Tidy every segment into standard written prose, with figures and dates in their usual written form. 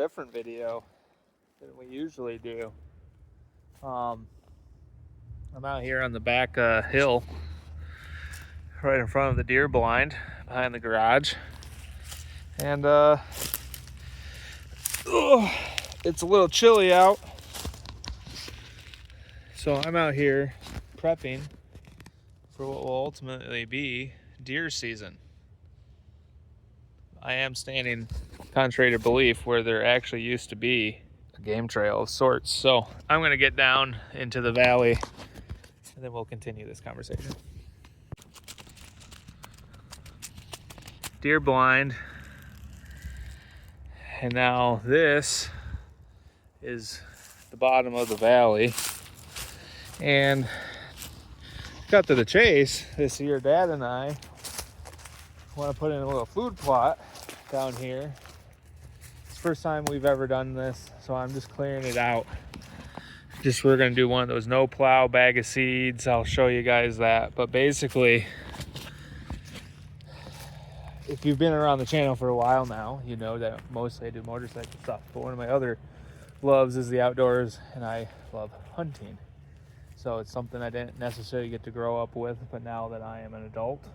different video than we usually do. I'm out here on the back hill right in front of the deer blind behind the garage, and it's a little chilly out, so I'm out here prepping for what will ultimately be deer season. I am standing, contrary to belief, where there actually used to be a game trail of sorts. So I'm going to get down into the valley and then we'll continue this conversation. Deer blind. And now this is the bottom of the valley. And cut to the chase, this year Dad and I want to put in a little food plot down here. It's the first time we've ever done this, so I'm just clearing it out. We're gonna do one of those no plow bag of seeds. I'll show you guys that. But basically, if you've been around the channel for a while now, you know that mostly I do motorcycle stuff. But one of my other loves is the outdoors, and I love hunting. So it's something I didn't necessarily get to grow up with, but now that I am an adult,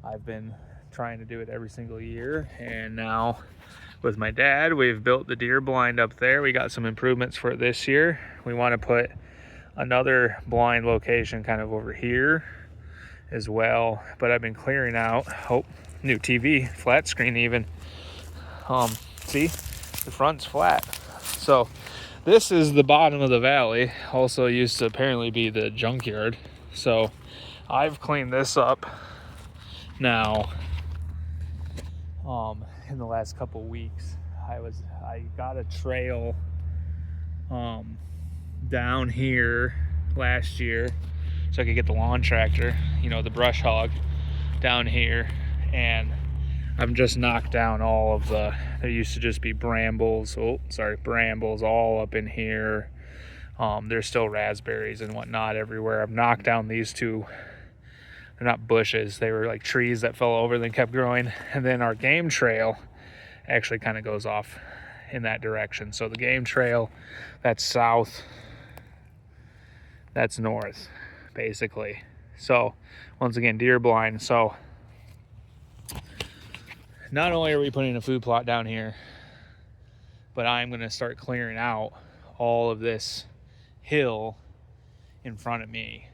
I've been trying to do it every single year. And now with my dad, we've built the deer blind up there. We got some improvements for it this year. We want to put another blind location kind of over here as well. But I've been clearing out, new TV, flat screen even. See, the front's flat. So this is the bottom of the valley. Also used to apparently be the junkyard. So I've cleaned this up now in the last couple weeks. I got a trail down here last year so I could get the lawn tractor, the brush hog down here, and I've just knocked down all of there used to just be brambles all up in here. There's still raspberries and whatnot everywhere. I've knocked down these two. They're not bushes, they were like trees that fell over, then kept growing. And then our game trail actually kind of goes off in that direction. So the game trail, that's south, that's north, basically. So once again, deer blind. So not only are we putting a food plot down here, but I'm going to start clearing out all of this hill in front of me.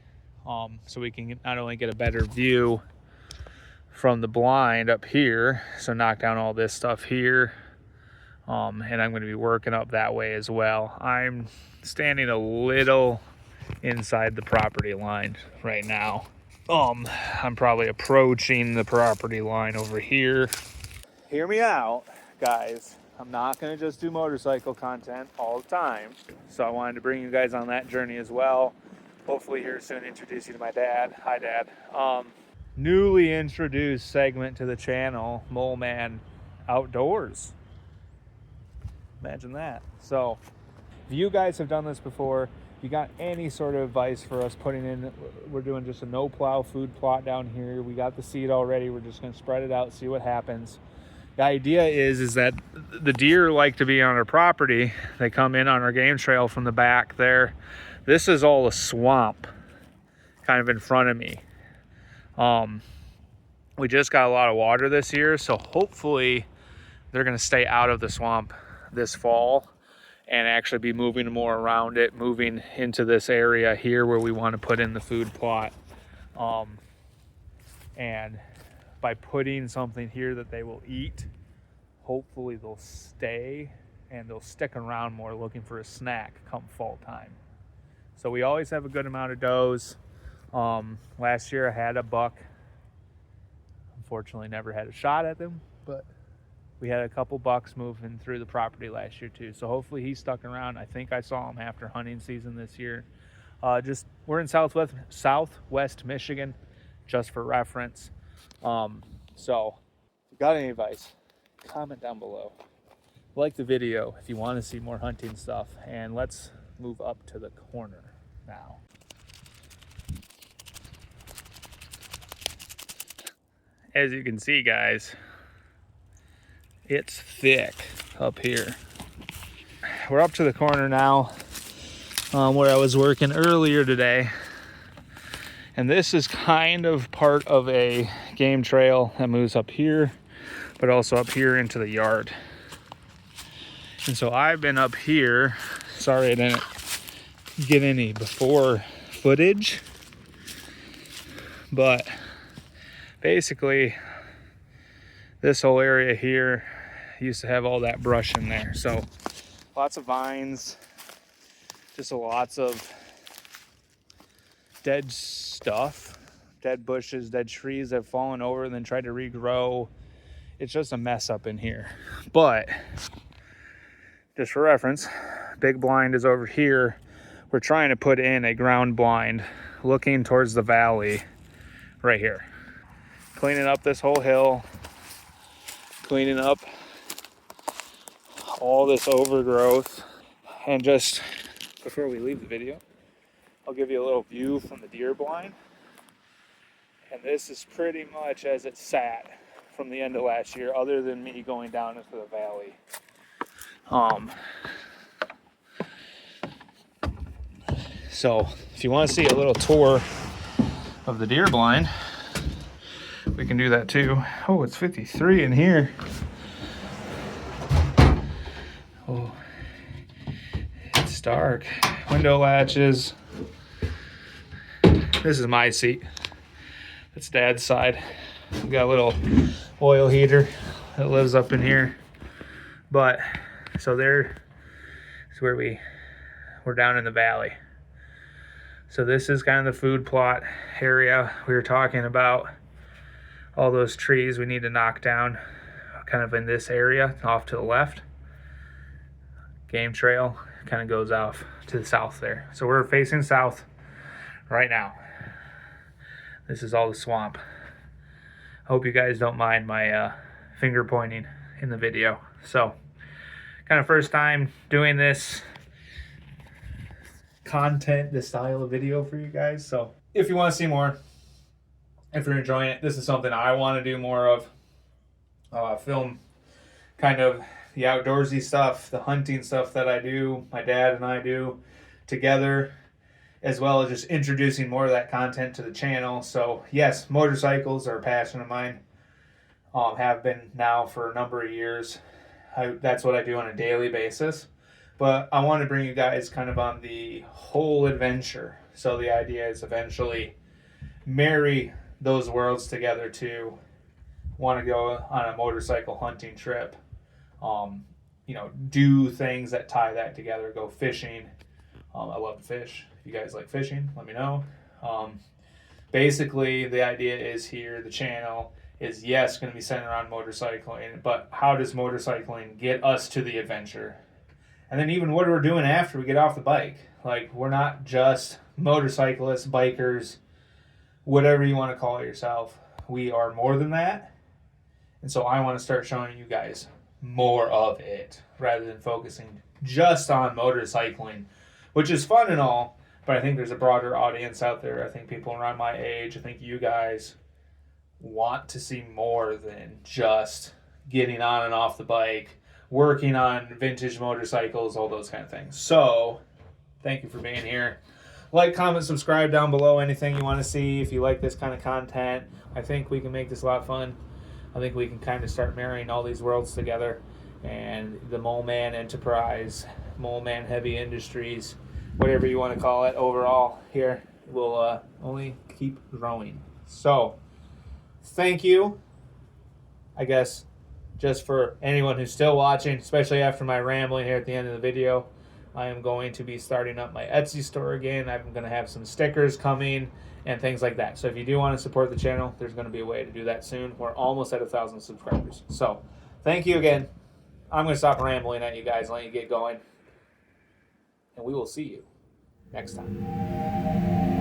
So we can not only get a better view from the blind up here, so knock down all this stuff here, and I'm going to be working up that way as well. I'm standing a little inside the property line right now. I'm probably approaching the property line over here. Hear me out, guys. I'm not going to just do motorcycle content all the time, so I wanted to bring you guys on that journey as well. Hopefully here soon introduce you to my dad. Hi, Dad. Newly introduced segment to the channel, Mole Man Outdoors. Imagine that. So if you guys have done this before, if you got any sort of advice for us putting in, we're doing just a no plow food plot down here. We got the seed already. We're just going to spread it out, see what happens. The idea is that the deer like to be on our property. They come in on our game trail from the back there. This is all a swamp kind of in front of me. We just got a lot of water this year, so hopefully they're going to stay out of the swamp this fall and actually be moving more around it, moving into this area here where we want to put in the food plot. And by putting something here that they will eat, hopefully they'll stay and they'll stick around more looking for a snack come fall time. So we always have a good amount of does. Last year I had a buck. Unfortunately never had a shot at them, but we had a couple bucks moving through the property last year too. So hopefully he's stuck around. I think I saw him after hunting season this year. We're in Southwest Michigan, just for reference. So if you got any advice, comment down below. Like the video if you want to see more hunting stuff, and let's move up to the corner now. As you can see, guys, it's thick up here. we're up to the corner now where I was working earlier today. And this is kind of part of a game trail that moves up here, but also up here into the yard. And so I've been up here. Sorry I didn't get any before footage, but basically this whole area here used to have all that brush in there. So lots of vines, just lots of dead stuff, dead bushes, dead trees that have fallen over and then tried to regrow. It's just a mess up in here. But just for reference, big blind is over here. We're trying to put in a ground blind looking towards the valley right here. Cleaning up this whole hill, cleaning up all this overgrowth. And just before we leave the video, I'll give you a little view from the deer blind. And this is pretty much as it sat from the end of last year, other than me going down into the valley. So if you want to see a little tour of the deer blind, we can do that too. Oh, it's 53 in here. Oh, it's dark. Window latches. This is my seat. That's Dad's side. We've got a little oil heater that lives up in here. But so there is where we're down in the valley. So this is kind of the food plot area. We were talking about all those trees we need to knock down kind of in this area off to the left. Game trail kind of goes off to the south there. So we're facing south right now. This is all the swamp. I hope you guys don't mind my finger pointing in the video. So kind of first time doing this content, this style of video for you guys. So if you want to see more, if you're enjoying it, this is something I want to do more of. Film kind of the outdoorsy stuff, the hunting stuff that I do, my dad and I do together, as well as just introducing more of that content to the channel. So yes, motorcycles are a passion of mine. Have been now for a number of years. That's what I do on a daily basis. But I want to bring you guys kind of on the whole adventure. So the idea is eventually marry those worlds together to want to go on a motorcycle hunting trip. Do things that tie that together, go fishing. I love to fish. If you guys like fishing, let me know. Basically, the idea is here, the channel is, yes, going to be centered on motorcycling, but how does motorcycling get us to the adventure? And then even what we're doing after we get off the bike. Like, we're not just motorcyclists, bikers, whatever you want to call yourself. We are more than that. And so I want to start showing you guys more of it rather than focusing just on motorcycling, which is fun and all, but I think there's a broader audience out there. I think people around my age, I think you guys want to see more than just getting on and off the bike, working on vintage motorcycles, all those kind of things. So thank you for being here. Like, comment, subscribe down below, anything you want to see. If you like this kind of content, I think we can make this a lot of fun. I think we can kind of start marrying all these worlds together, and the Mole Man Enterprise, Mole Man Heavy Industries, whatever you want to call it, overall here will only keep growing. So thank you, I guess, just for anyone who's still watching, especially after my rambling here at the end of the video. I am going to be starting up my Etsy store again. I'm going to have some stickers coming and things like that. So if you do want to support the channel, there's going to be a way to do that soon. We're almost at 1,000 subscribers. So thank you again. I'm going to stop rambling at you guys and let you get going. And we will see you next time.